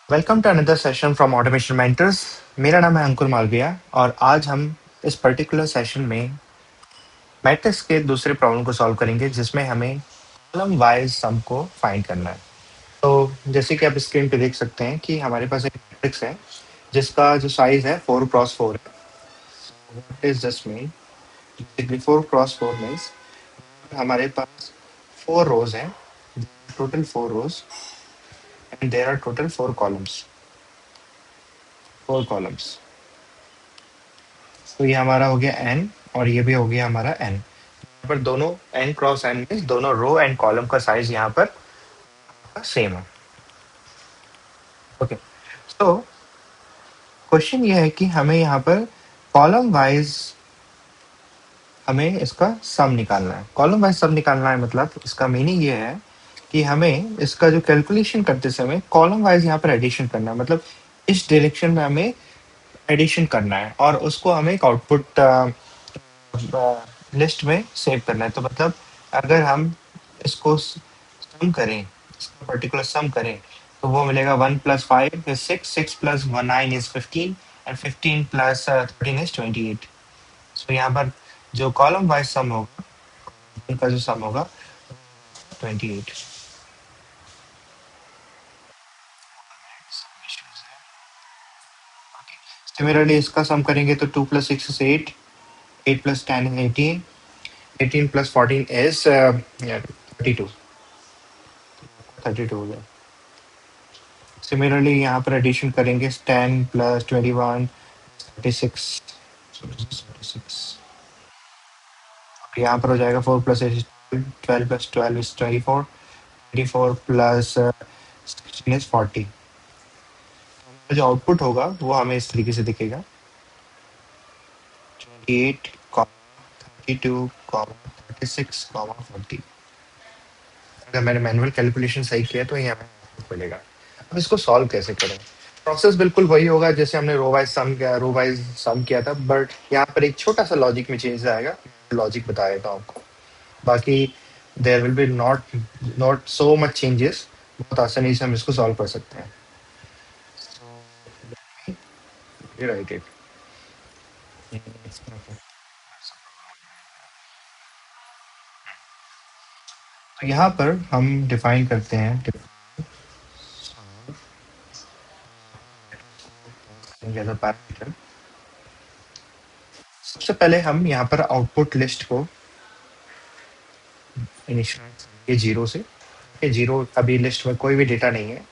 Welcome to another session from automation mentors. मेरा नाम है अंकुर मालविया और आज हम इस पर्टिकुलर सेशन में मैट्रिक्स के दूसरे प्रॉब्लम को सॉल्व करेंगे जिसमें हमें कॉलम वाइज सम को फाइंड करना है। तो जैसे कि आप स्क्रीन पे देख सकते हैं कि हमारे पास एक मैट्रिक्स है जिसका जो साइज है 4x4 है। What is this mean? Basically 4x4 means हमारे पास 4 रोज हैं, total 4 rows, and there are total 4 columns. 4 columns, तो ये हमारा हो गया एन और ये भी हो गया हमारा एन। यहाँ पर दोनों एन क्रॉस एन में दोनों रो एंड कॉलम का साइज यहाँ पर सेम है। ओके, तो क्वेश्चन ये है कि हमें यहाँ पर कॉलम वाइज हमें इसका सम निकालना है। कॉलम वाइज सम निकालना है मतलब इसका मीनिंग ये है कि हमें इसका जो कैलकुलेशन करते समय कॉलम वाइज यहाँ पर एडिशन करना है, मतलब इस डायरेक्शन में हमें एडिशन करना है और उसको हमें एक आउटपुट लिस्ट में सेव करना है। तो मतलब अगर हम इसको सम करें, इसका पर्टिकुलर सम करें, तो वो मिलेगा 1 + 5 is 6, 6 + 9 is 15, एंड 15 + 13 is 28। सो यहाँ पर जो कॉलम वाइज सम होगा, उनका जो सम होगा 28। सिमिलरली इसका सम करेंगे तो 2 + 6 is 8, 8 + 10 is 18, 18 + 14 is 32। 32 हो गया। सिमिलरली यहाँ पर एडिशन करेंगे 10 + 21, 36, 36। यहाँ पर हो जाएगा 4 + 8 is 12, 12 + 12 is 24, 24 + 16 is 40। जो आउटपुट होगा वो हमें इस तरीके से दिखेगा 28, 32, 36, 40। अगर मैंने मैनुअल कैलकुलेशन सही किया तो ये हमें output मिलेगा। अब इसको सॉल्व कैसे करें? प्रोसेस बिल्कुल वही होगा जैसे हमने रो वाइज सम किया था, बट यहाँ पर एक छोटा सा लॉजिक में चेंज आएगा। लॉजिक बता देता हूँ आपको। बाकी there will be not not so much changes. बहुत आसानी से हम इसको सॉल्व कर सकते हैं। Right it. तो यहाँ पर हम डिफाइन करते हैं पैरामीटर। सबसे पहले हम यहाँ पर आउटपुट लिस्ट को इनिशियलाइज करेंगे जीरो से। ये जीरो, अभी लिस्ट में कोई भी डेटा नहीं है।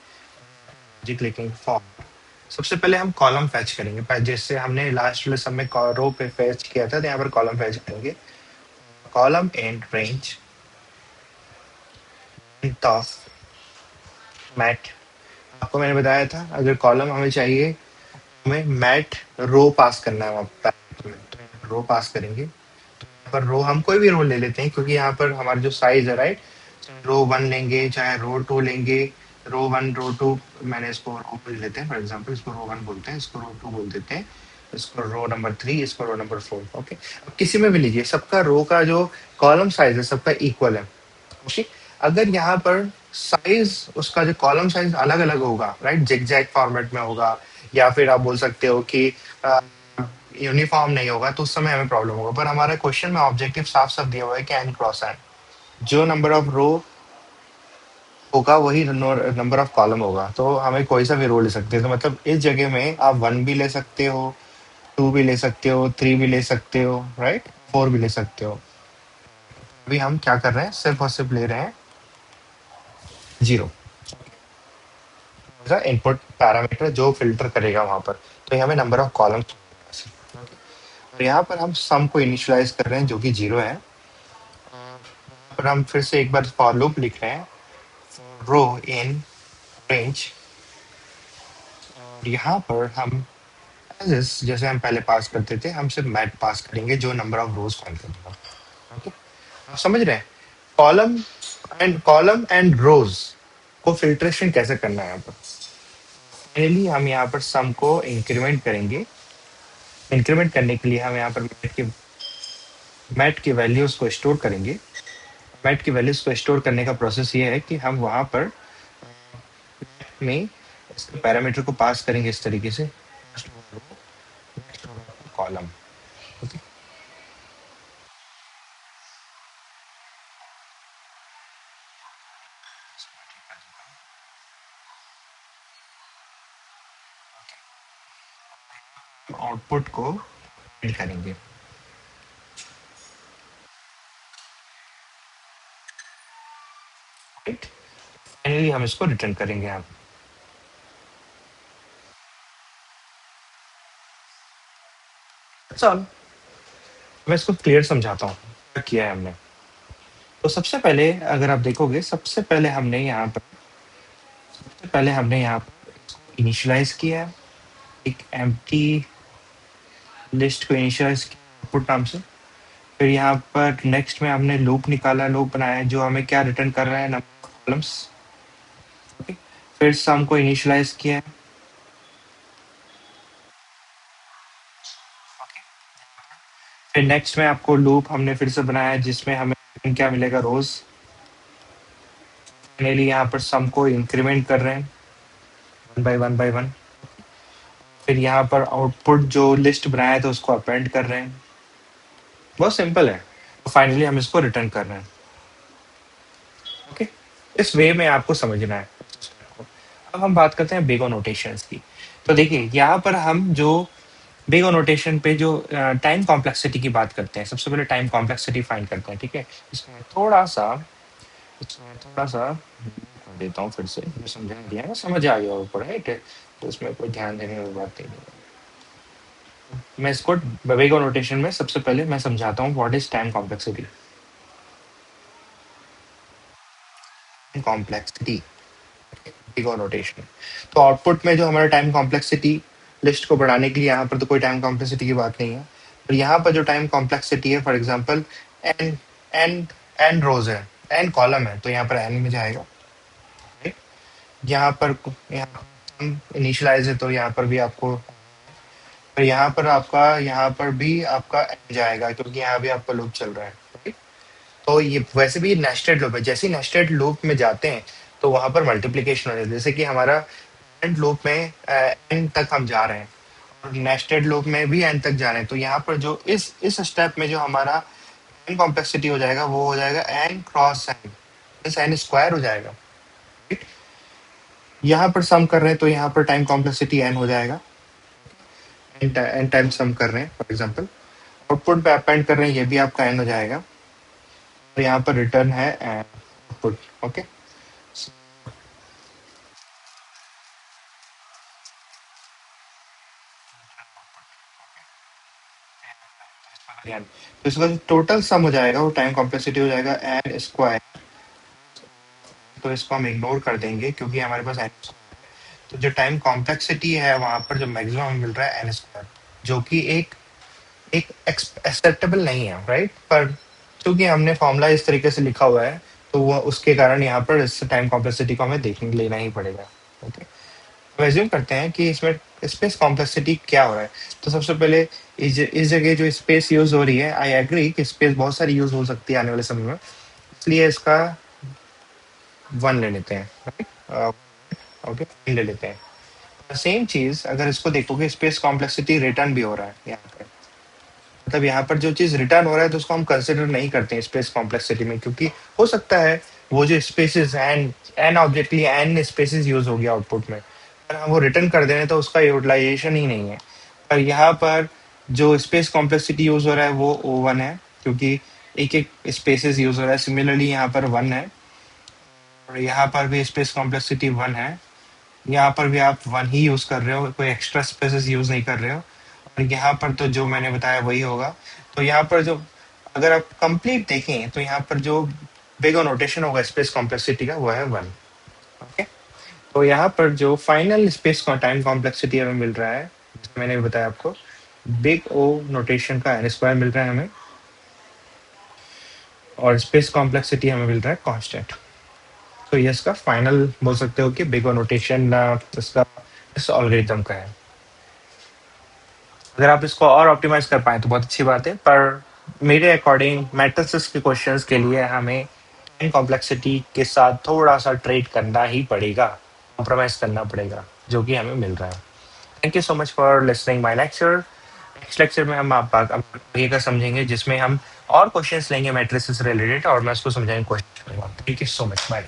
जी क्लिकिंग फॉर्म, सबसे पहले हम कॉलम फैच करेंगे जैसे हमने लास्ट वाले सब में रो पे फैच किया था, तो यहाँ पर कॉलम फैच करेंगे। Column and range of mat. आपको मैंने बताया था अगर कॉलम हमें चाहिए, हमें मैट रो पास करना है वहाँ पैरामीटर में, तो रो पास करेंगे। पर रो हम कोई भी रो ले लेते हैं क्योंकि यहाँ पर हमारा जो साइज है, राइट, रो 1 लेंगे चाहे रो 2 लेंगे। रो 1 रो 2, मैंने इसको रो ले लेते हैं, फॉर एग्जांपल इसको रो 1 बोलते हैं, इसको रो 2 बोल देते हैं, इसको रो नंबर 3, इसको रो नंबर 4। ओके, अब किसी में भी लीजिए, सबका रो का जो कॉलम साइज है सबका इक्वल है। ओके, अगर यहाँ पर साइज, उसका जो कॉलम साइज अलग अलग होगा, राइट, जिगजैग फॉर्मेट में होगा, या फिर आप बोल सकते हो कि यूनिफॉर्म नहीं होगा, तो उस समय हमें प्रॉब्लम होगा। पर हमारे क्वेश्चन में ऑब्जेक्टिव साफ साफ दिया हुआ है कि एन क्रॉस एन, जो नंबर ऑफ रो होगा वही नंबर ऑफ कॉलम होगा। तो हमें कोई सा भी रो ले सकते हैं। तो मतलब इस जगह में आप 1 भी ले सकते हो, 2 भी ले सकते हो, 3 भी ले सकते हो, राइट, 4 भी ले सकते हो। अभी हम क्या कर रहे हैं, सिर्फ और सिर्फ ले रहे हैं जीरो, इनपुट पैरामीटर जो फिल्टर करेगा वहां पर। तो ये हमें नंबर ऑफ कॉलम, और यहाँ पर हम सम को इनिशियलाइज कर रहे हैं जो कि जीरो है। और हम फिर से एक बार फॉर लूप लिख रहे हैं, रो इन रेंज। यहाँ पर हम एज इज जैसे हम पहले पास करते थे, हम सिर्फ मैट पास करेंगे जो नंबर ऑफ रोज काउंट करेगा। ओके, आप समझ रहे हैं? कॉलम एंड रोज को फिल्ट्रेशन कैसे करना है यहाँ पर। फाइनली हम यहाँ पर सम को इंक्रीमेंट करेंगे। इंक्रीमेंट करने के लिए हम यहाँ पर मैट की वैल्यूज को स्टोर करेंगे। मैट की वैल्यूज को स्टोर करने का प्रोसेस ये है कि हम वहाँ पर में इसके पैरामीटर को पास करेंगे इस तरीके से, कॉलम। ओके, आउटपुट को प्रिंट करेंगे। राइट, फाइनली हम इसको रिटर्न करेंगे यहाँ। चल मैं इसको क्लियर समझाता हूँ क्या किया है हमने। तो सबसे पहले अगर आप देखोगे, सबसे पहले हमने यहाँ पर इनिशियलाइज किया है, एक एम्प्टी लिस्ट को इनिशियलाइज किया आउटपुट नाम से। फिर यहाँ पर नेक्स्ट में हमने लूप निकाला, लूप बनाया जो हमें क्या रिटर्न कर रहा है, नंबर ऑफ कॉलम्स। ओके, फिर सम को इनिशियलाइज किया है। फिर नेक्स्ट में आपको लूप हमने फिर से बनाया जिसमें हमें क्या मिलेगा, रोज। फाइनली यहाँ पर सम को इंक्रीमेंट कर रहे हैं one by one by one. फिर यहाँ पर आउटपुट जो लिस्ट बनाया था उसको अपेंड कर रहे हैं। बहुत सिंपल है। तो फाइनली हम इसको रिटर्न कर रहे हैं। ओके, इस वे में आपको समझना है। अब हम बात करते हैं बिग नोटेशंस की। तो देखिए यहाँ पर हम जो बिग नोटेशन पे जो टाइम कॉम्प्लेक्सिटी की बात करते हैं, सबसे पहले टाइम कॉम्प्लेक्सिटी फाइंड करते हैं। ठीक है, इसमें थोड़ा सा कर देता हूँ फिर से, जो समझा दिया है समझ आ गया ऊपर, राइट। तो इसमें कोई ध्यान देने वाली बात नहीं है। मैं इसको बिग नोटेशन में सबसे पहले मैं समझाता हूँ what is time complexity. Complexity big notation, तो आउटपुट में जो हमारा टाइम कॉम्प्लेक्सिटी लिस्ट को बढ़ाने के लिए, यहाँ पर तो कोई टाइम कॉम्प्लेक्सिटी की बात नहीं है, पर यहाँ पर जो टाइम कॉम्प्लेक्सिटी है, for example N N N rows है, एन कॉलम है, तो यहाँ पर एन में जाएगा। right? यहाँ हम इनिशियलाइज है तो यहाँ पर भी आपको, पर यहाँ पर भी आपका एन जाएगा क्योंकि यहाँ भी आपका लूप चल रहा है। right? तो ये वैसे भी नेस्टेड लूप है, जैसे नेस्टेड लूप में जाते हैं तो वहां पर मल्टीप्लीकेशन हो जाती है। जैसे कि हमारा करंट लूप में एन तक हम जा रहे हैं और नेस्टेड लूप में भी एन तक जा रहे हैं, तो यहाँ पर जो इस स्टेप में जो हमारा एन कॉम्प्लेक्सिटी हो जाएगा वो हो जाएगा N cross N, N square हो जाएगा। right? यहाँ पर सम कर रहे हैं तो यहाँ पर टाइम कॉम्प्लेक्सिटी एन हो जाएगा, एन टाइम सम कर रहे हैं फॉर एग्जाम्पल। आउटपुट पे अपेंड कर रहे हैं, ये भी आपका एन हो जाएगा, और यहाँ पर रिटर्न है आउटपुट। ओके, तो इसका जो टोटल सम हो जाएगा वो टाइम कॉम्प्लेक्सिटी हो जाएगा एन स्क्वायर। तो इसको हम इग्नोर कर देंगे क्योंकि हमारे पास एन, तो जो टाइम कॉम्प्लेक्सिटी है वहां पर जो मैक्सिमम मिल रहा है एन स्क्वायर, जो कि एक एक एक्सेप्टेबल नहीं है, राइट। पर क्योंकि हमने फॉर्मूला इस तरीके से लिखा हुआ है तो वो उसके कारण यहाँ पर इस टाइम कॉम्प्लेक्सिटी को हमें देखने लेना ही पड़ेगा। ओके, हम एज्यूम करते हैं कि इसमें स्पेस कॉम्प्लेक्सिटी क्या हो रहा है। तो सबसे पहले इस जगह जो स्पेस यूज हो रही है, आई एग्री कि स्पेस बहुत सारी यूज हो सकती है आने वाले समय में, इसलिए इसका वन ले लेते हैं, राइट। ओके, ले लेते हैं। सेम चीज अगर इसको देखोगे, स्पेस कॉम्प्लेक्सिटी रिटर्न भी हो रहा है यहाँ पर, मतलब यहाँ पर जो चीज रिटर्न हो रहा है तो उसको हम कंसिडर नहीं करते हैं स्पेस कॉम्प्लेक्सिटी में, क्योंकि हो सकता है वो जो स्पेसेस एन एन ऑब्जेक्ट के लिए एन स्पेसेस यूज हो गया आउटपुट में, पर हम वो रिटर्न कर दे रहे हैं तो उसका यूटिलाइजेशन ही नहीं है। पर यहाँ पर जो स्पेस कॉम्प्लेक्सिटी यूज हो रहा है वो ओ वन है, क्योंकि एक एक स्पेसेस यूज हो रहा है। सिमिलरली यहाँ पर वन है और यहाँ पर भी स्पेस कॉम्प्लेक्सिटी वन है, यहाँ पर भी आप वन ही यूज कर रहे हो, कोई एक्स्ट्रा स्पेसेस यूज नहीं कर रहे हो, और यहाँ पर तो जो मैंने बताया वही होगा। तो यहाँ पर जो, अगर आप कंप्लीट देखें तो यहाँ पर जो बिग नोटेशन होगा स्पेस कॉम्प्लेक्सिटी का वो है वन। ओके, तो यहाँ पर जो फाइनल स्पेस टाइम कॉम्प्लेक्सिटी हमें मिल रहा है, जैसे मैंने बताया आपको, बिग ओ नोटेशन का एन स्क्वायर मिल रहा है हमें, और स्पेस कॉम्प्लेक्सिटी हमें मिल रहा है कांस्टेंट। तो ये इसका फाइनल बोल सकते हो कि बिग ओ नोटेशन इसका इस एल्गोरिथम का है। अगर आप इसको और ऑप्टिमाइज कर पाए तो बहुत अच्छी बात है, पर मेरे अकॉर्डिंग मैट्रिसेस के क्वेश्चंस के लिए हमें टाइम कॉम्प्लेक्सिटी के साथ थोड़ा सा ट्रेड करना ही पड़ेगा। कॉम्प्रोमाइज करना पड़ेगा, जो कि हमें मिल रहा है। Thank you so much for listening my lecture. Next lecture में हम आप आगे का समझेंगे, जिसमें हम और क्वेश्चंस लेंगे मैट्रिसेस से रिलेटेड, और मैं उसको समझाएंगे question. Thank you so much, bye.